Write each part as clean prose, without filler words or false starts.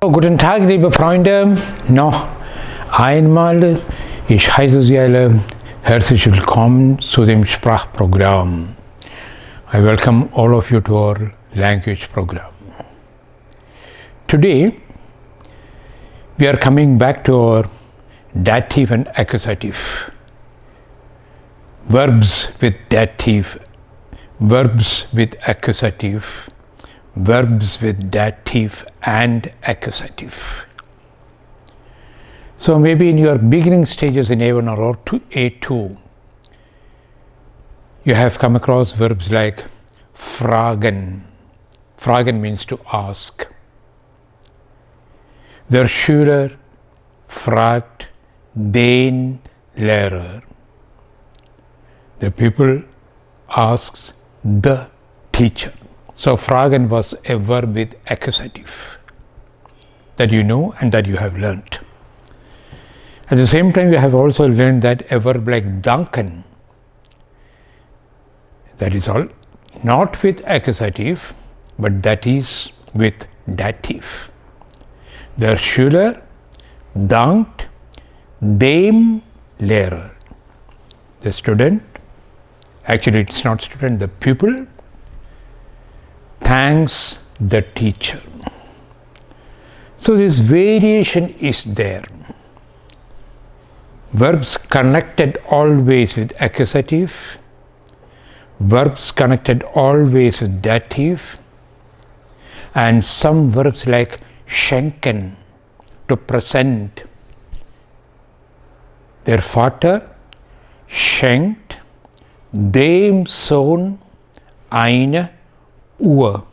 Guten Tag, liebe Freunde. Noch einmal, ich heiße Sie alle herzlich willkommen zu dem Sprachprogramm. I welcome all of you to our language program. Today, we are coming back to our dative and accusative. Verbs with dative, verbs with accusative, verbs with dative and accusative. So maybe in your beginning stages in A1 or A2, you have come across verbs like fragen. Fragen means to ask. Der Schüler fragt den Lehrer. The pupil asks the teacher. So fragen was a verb with accusative that you know and that you have learnt. At the same time, you have also learned that a verb like danken, that is all not with accusative, but that is with dative. Der Schüler dankt dem Lehrer. The student, actually it's not student, the pupil thanks the teacher. So this variation is there. Verbs connected always with accusative, verbs connected always with dative, and some verbs like schenken, to present. Der Vater schenkt dem Sohn eine Uhr.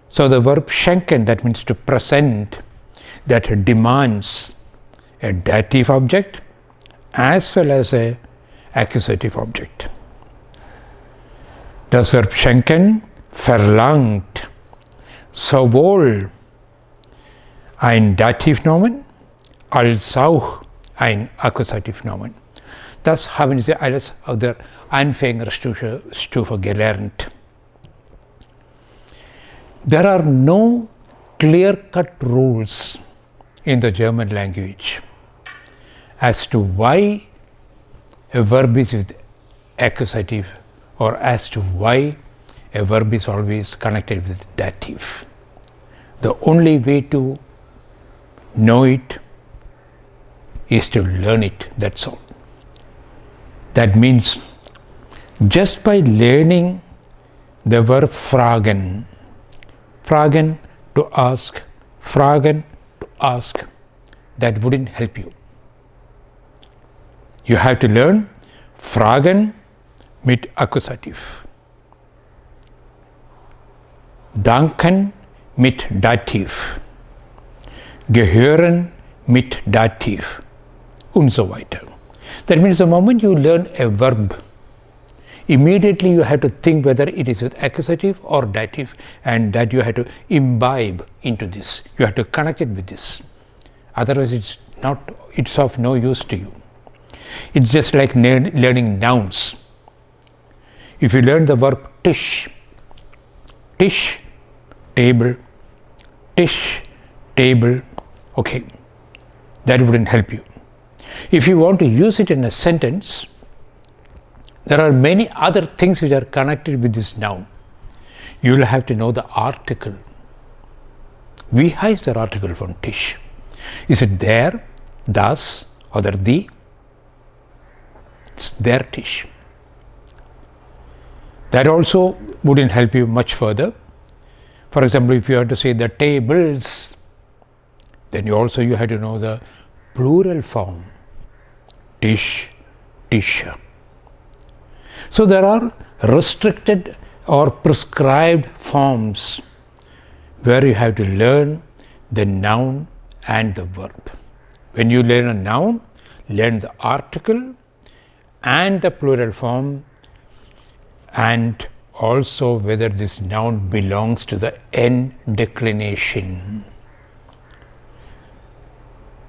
So the verb schenken, that means to present, that demands a dative object as well as a accusative object. Das Verb schenken verlangt sowohl ein Dativnomen als auch ein Akkusativnomen. Das haben Sie alles auf der Anfängerstufe gelernt. There are no clear-cut rules in the German language as to why a verb is with accusative or as to why a verb is always connected with dative. The only way to know it is to learn it, that's all. That means just by learning the verb fragen, fragen to ask, fragen to ask, that wouldn't help you. You have to learn fragen mit Akkusativ, danken mit Dativ, gehören mit Dativ und so weiter. That means the moment you learn a verb, immediately you have to think whether it is with accusative or dative, and that you have to imbibe into this. You have to connect it with this. Otherwise it's of no use to you. It's just like learning nouns. If you learn the verb tisch, tisch, table, tisch, table, okay, that wouldn't help you. If you want to use it in a sentence, there are many other things which are connected with this noun. You will have to know the article. Wie heißt der Artikel von Tisch? Is it der, das oder die? It's der Tisch. That also wouldn't help you much further. For example, if you have to say the tables, then you have to know the plural form. Tisch, Tische. So there are restricted or prescribed forms where you have to learn the noun and the verb. When you learn a noun, learn the article and the plural form, and also whether this noun belongs to the N declination.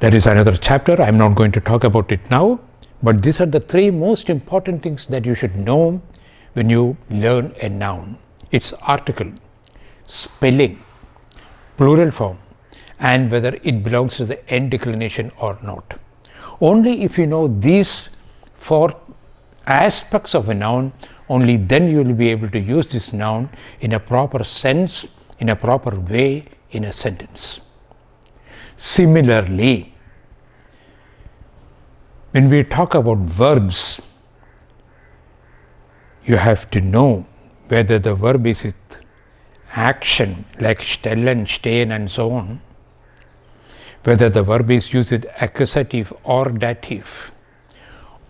There is another chapter, I am not going to talk about it now, but these are the three most important things that you should know when you learn a noun. Its article, spelling, plural form, and whether it belongs to the end declination or not. Only if you know these four aspects of a noun, only then you will be able to use this noun in a proper sense, in a proper way, in a sentence. Similarly, when we talk about verbs, you have to know whether the verb is with action like stellen, stehen and so on, whether the verb is used with accusative or dative,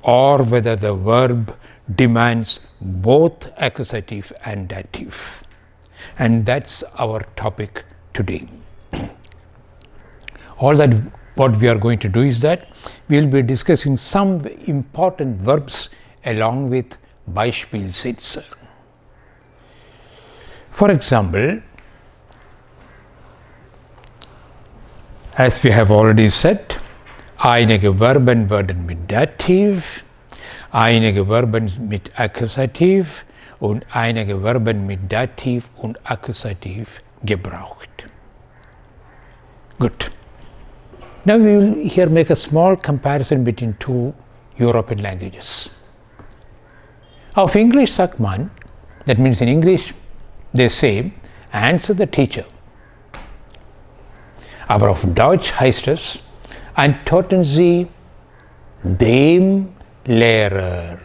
or whether the verb demands both accusative and dative. And that's our topic today. All that what we are going to do is that we will be discussing some important verbs along with Beispielssätze. For example, as we have already said, einige Verben werden mit Dativ, einige Verben mit Akkusativ und einige Verben mit Dativ und Akkusativ gebraucht. Good. Now we will here make a small comparison between two European languages. Auf Englisch sagt man, that means in English they say, answer the teacher. Aber auf Deutsch heißt es, antworten Sie dem Lehrer.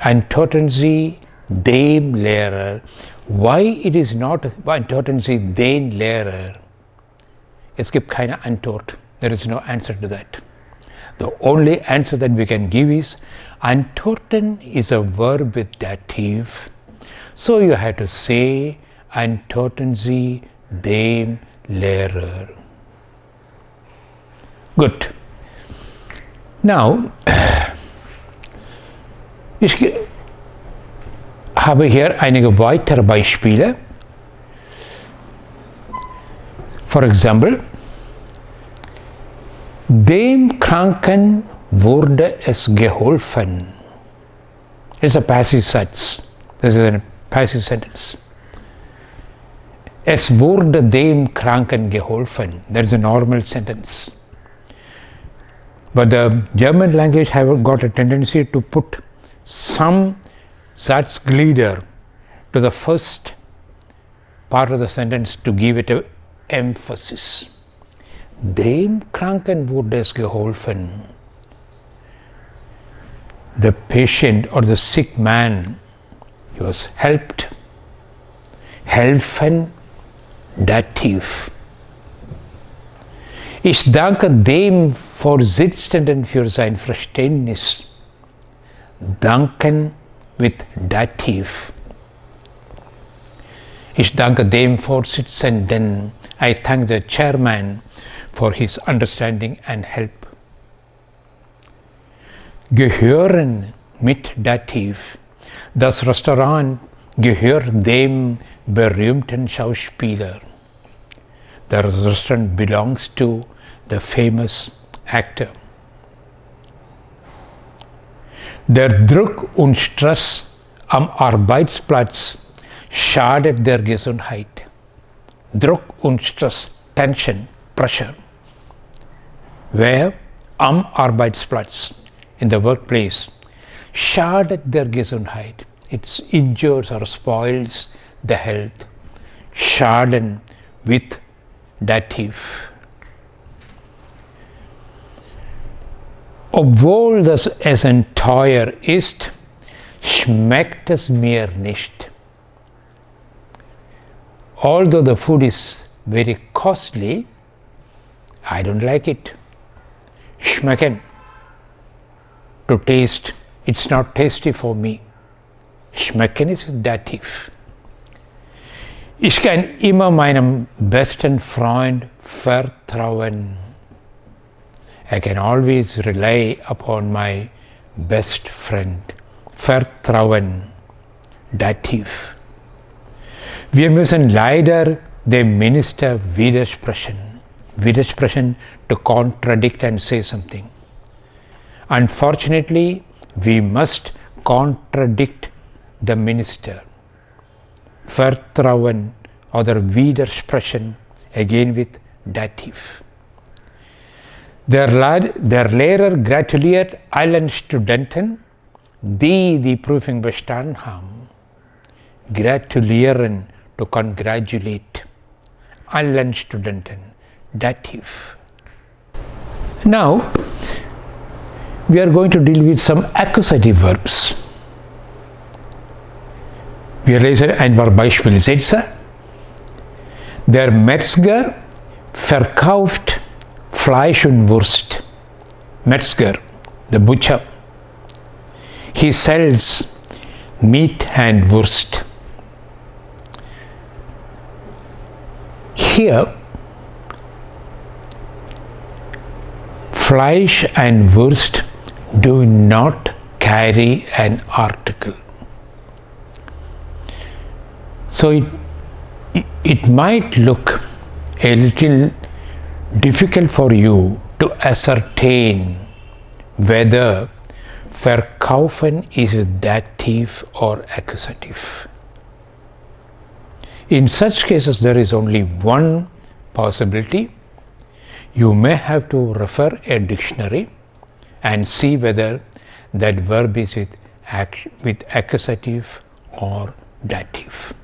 Antworten Sie dem Lehrer. Why it is not antworten Sie den Lehrer? Es gibt keine Antwort. There is no answer to that. The only answer that we can give is antworten is a verb with dative. So you have to say antworten Sie dem Lehrer. Good. Now, ich habe hier einige weitere Beispiele. For example, dem Kranken wurde es geholfen. It's a passive sentence. This is a passive sentence. Es wurde dem Kranken geholfen. That is a normal sentence. But the German language have got a tendency to put some Satzglieder to the first part of the sentence to give it a emphasis. Dem Kranken wurde es geholfen. The patient or the sick man, he was helped. Helfen, dativ. Ich danke dem Vorsitzenden für sein Verständnis. Danken with dativ. Ich danke dem Vorsitzenden. I thank the chairman for his understanding and help. Gehören mit dativ. Das Restaurant gehört dem berühmten Schauspieler. The restaurant belongs to the famous actor. Der Druck und Stress am Arbeitsplatz schadet der Gesundheit. Druck und Stress, tension, pressure. Where? Am Arbeitsplatz, in the workplace, schadet der Gesundheit. It injures or spoils the health. Schaden with dativ. Obwohl das Essen teuer ist, schmeckt es mir nicht. Although the food is very costly, I don't like it. Schmecken, to taste, it's not tasty for me. Schmecken is with dativ. Ich kann immer meinem besten Freund vertrauen. I can always rely upon my best friend. Vertrauen, dativ. Wir müssen leider dem Minister widersprechen. Widersprechen, to contradict and say something. Unfortunately, we must contradict the minister. Vertrauen oder Widersprechen, again with dative. Der Lehrer gratuliert allen Studenten, die die Prüfung bestanden haben. Gratulieren, to congratulate. Allen Studenten, dative. Now, we are going to deal with some accusative verbs. Wir lesen ein paar Beispielsätze. Der Metzger verkauft Fleisch und Wurst. Metzger, the butcher. He sells meat and Wurst. Here, Fleisch and Wurst do not carry an article. So it might look a little difficult for you to ascertain whether verkaufen is dative or accusative. In such cases, there is only one possibility. You may have to refer a dictionary and see whether that verb is with accusative or dative.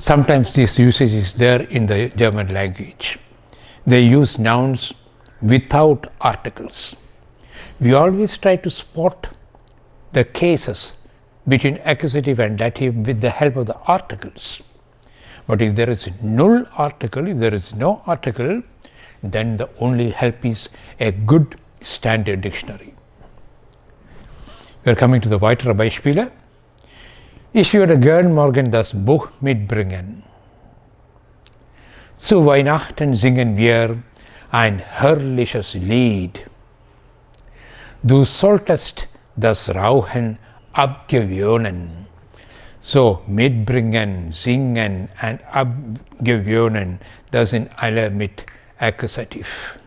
Sometimes this usage is there in the German language. They use nouns without articles. We always try to spot the cases between accusative and dative with the help of the articles. But if there is no article, then the only help is a good standard dictionary. We are coming to the weitere Beispiele. Ich würde gern morgen das Buch mitbringen. Zu Weihnachten singen wir ein herrliches Lied. Du solltest das Rauchen abgewöhnen. So, mitbringen, singen und abgewöhnen, das sind alle mit Accusativ.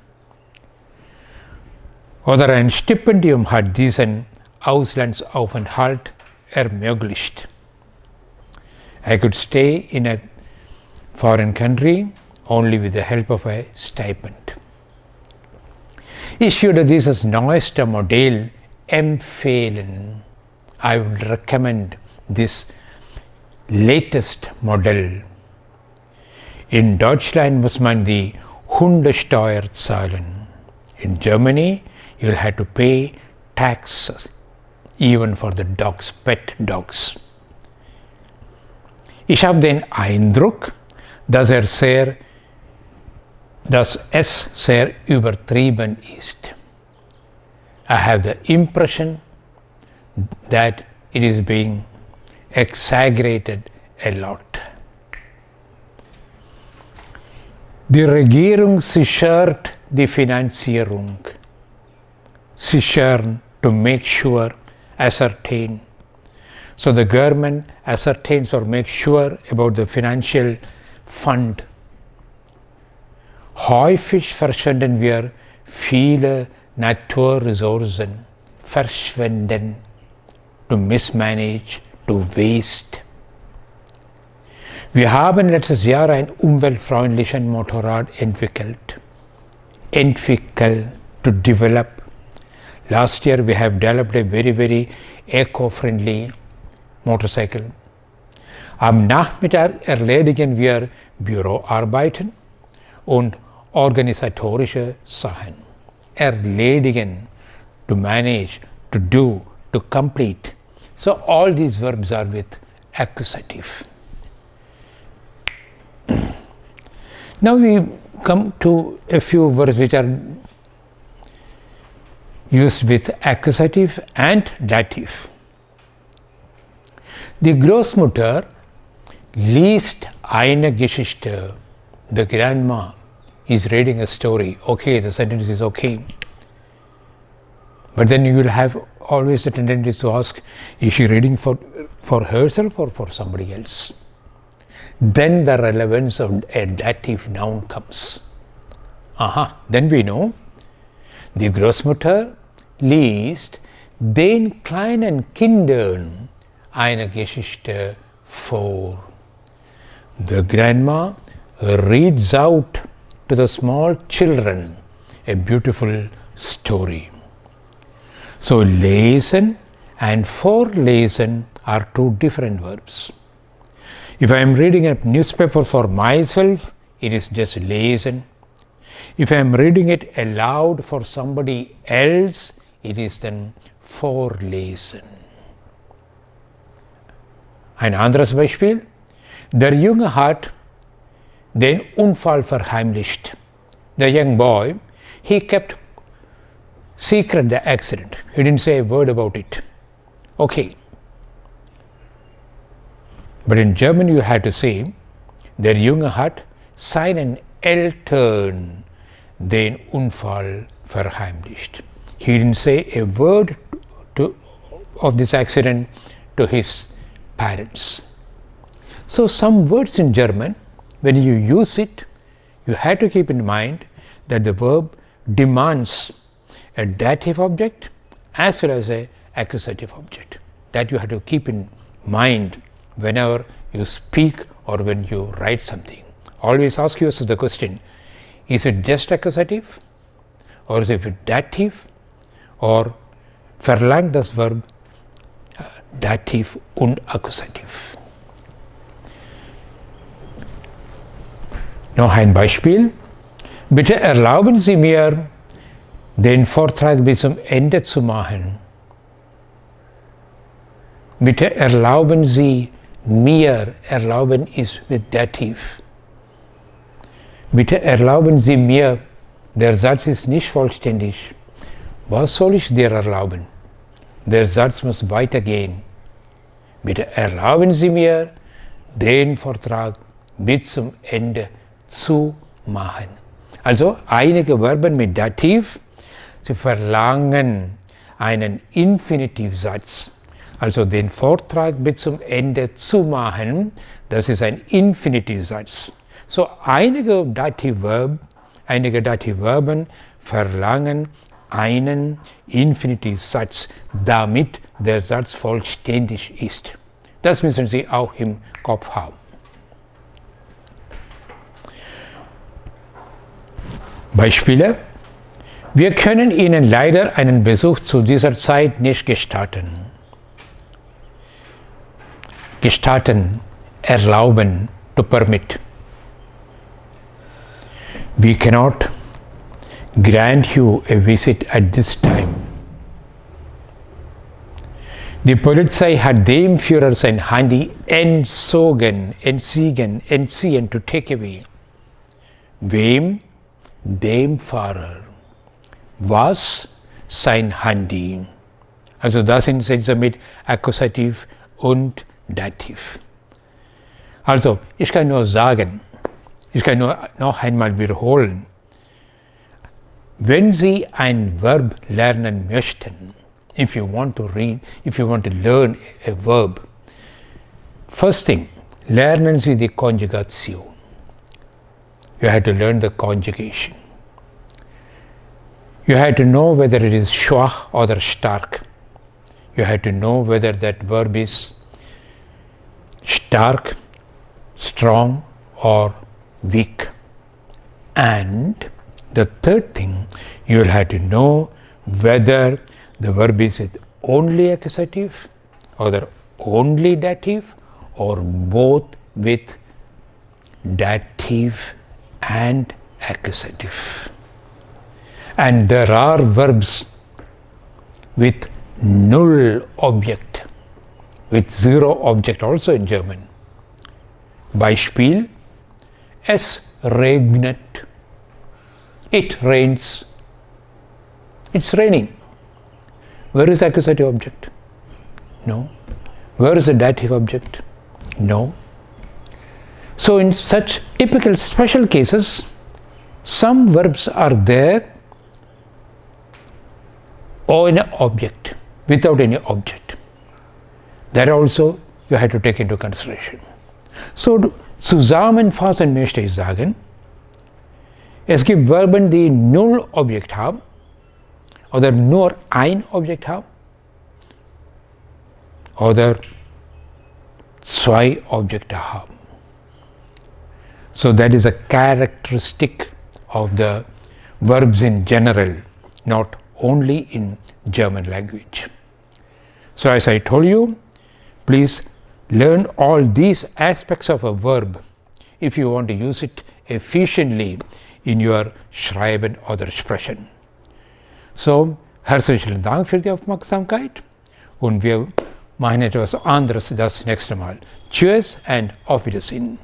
Oder ein Stipendium hat diesen Auslandsaufenthalt ermöglicht. I could stay in a foreign country only with the help of a stipend. Ich würde dieses neueste Modell empfehlen. I would recommend this latest Modell. In Deutschland muss man die Hundesteuer zahlen. In Germany, you'll have to pay taxes even for the dogs, pet dogs. Ich habe den Eindruck, dass es sehr übertrieben ist. I have the impression that it is being exaggerated a lot. Die Regierung sichert die Finanzierung. Sichern, to make sure, ascertain. So the government ascertains or makes sure about the financial fund. Häufig verschwenden wir viele Naturressourcen. Verschwenden, to mismanage, to waste. Wir haben letztes Jahr ein umweltfreundliches Motorrad entwickelt. To develop. Last year we have developed a very, very eco-friendly motorcycle. Am Nachmittag erledigen wir Büroarbeiten und organisatorische Sachen. Erledigen, to manage, to do, to complete. So all these verbs are with accusative. Now we come to a few verbs which are used with accusative and dative. Die Großmutter liest eine Geschichte. The grandma is reading a story. Okay, the sentence is okay. But then you will have always the tendency to ask, is she reading for herself or for somebody else? Then the relevance of a dative noun comes. Then we know, die Großmutter liest den kleinen Kindern eine Geschichte vor. The grandma reads out to the small children a beautiful story. So lesen and vorlesen are two different verbs. If I am reading a newspaper for myself, it is just lesen. If I am reading it aloud for somebody else, it is then vorlesen. Ein anderes Beispiel. Der Junge hat den Unfall verheimlicht. The young boy, he kept secret the accident. He didn't say a word about it. Okay. But in German you have to say, der Junge hat seinen Eltern den Unfall verheimlicht. He didn't say a word of this accident to his parents. So some words in German, when you use it, you have to keep in mind that the verb demands a dative object as well as a accusative object. That you have to keep in mind whenever you speak or when you write something. Always ask yourself the question, is it just accusative or is it dative or verlangt das Verb Dativ und Akkusativ. Noch ein Beispiel. Bitte erlauben Sie mir, den Vortrag bis zum Ende zu machen. Bitte erlauben Sie mir, erlauben ist mit Dativ. Bitte erlauben Sie mir, der Satz ist nicht vollständig. Was soll ich dir erlauben? Der Satz muss weitergehen. Bitte erlauben Sie mir, den Vortrag bis zum Ende zu machen. Also einige Verben mit Dativ, sie verlangen einen Infinitivsatz. Also den Vortrag bis zum Ende zu machen, das ist ein Infinitivsatz. So einige Dativverben verlangen einen Infinitivsatz, damit der Satz vollständig ist. Das müssen Sie auch im Kopf haben. Beispiele. Wir können Ihnen leider einen Besuch zu dieser Zeit nicht gestatten. Gestatten, erlauben, to permit. We cannot grant you a visit at this time. Die Polizei hat dem Führer sein Handy entziehen, to take away. Wem? Dem Fahrer. Was? Sein Handy. Also das sind Sätze mit Akkusativ und Dativ. Also ich kann nur sagen, ich kann nur noch einmal wiederholen, wenn Sie ein Verb lernen möchten, if you want to learn a verb, first thing, lernen Sie die Konjugation. You have to learn the conjugation. You have to know whether it is schwach or stark. You have to know whether that verb is stark, strong or weak. And the third thing, you will have to know whether the verb is with only accusative or the only dative or both with dative and accusative. And there are verbs with null object, with zero object also in German. Beispiel, es regnet. It rains. It's raining. Where is accusative object? No. Where is the dative object? No. So in such typical special cases, some verbs are there or in an object, without any object. That also you have to take into consideration. So zusammenfassend möchte ich sagen, es gibt Verben, die null Objekt haben oder nur ein Objekt haben oder zwei Objekte haben. So that is a characteristic of the verbs in general, not only in German language. So as I told you, please learn all these aspects of a verb if you want to use it efficiently in your Schreiben oder Sprechen. So, herzlichen Dank für die Aufmerksamkeit und wir machen etwas anderes das nächste Mal. Tschüss und auf Wiedersehen.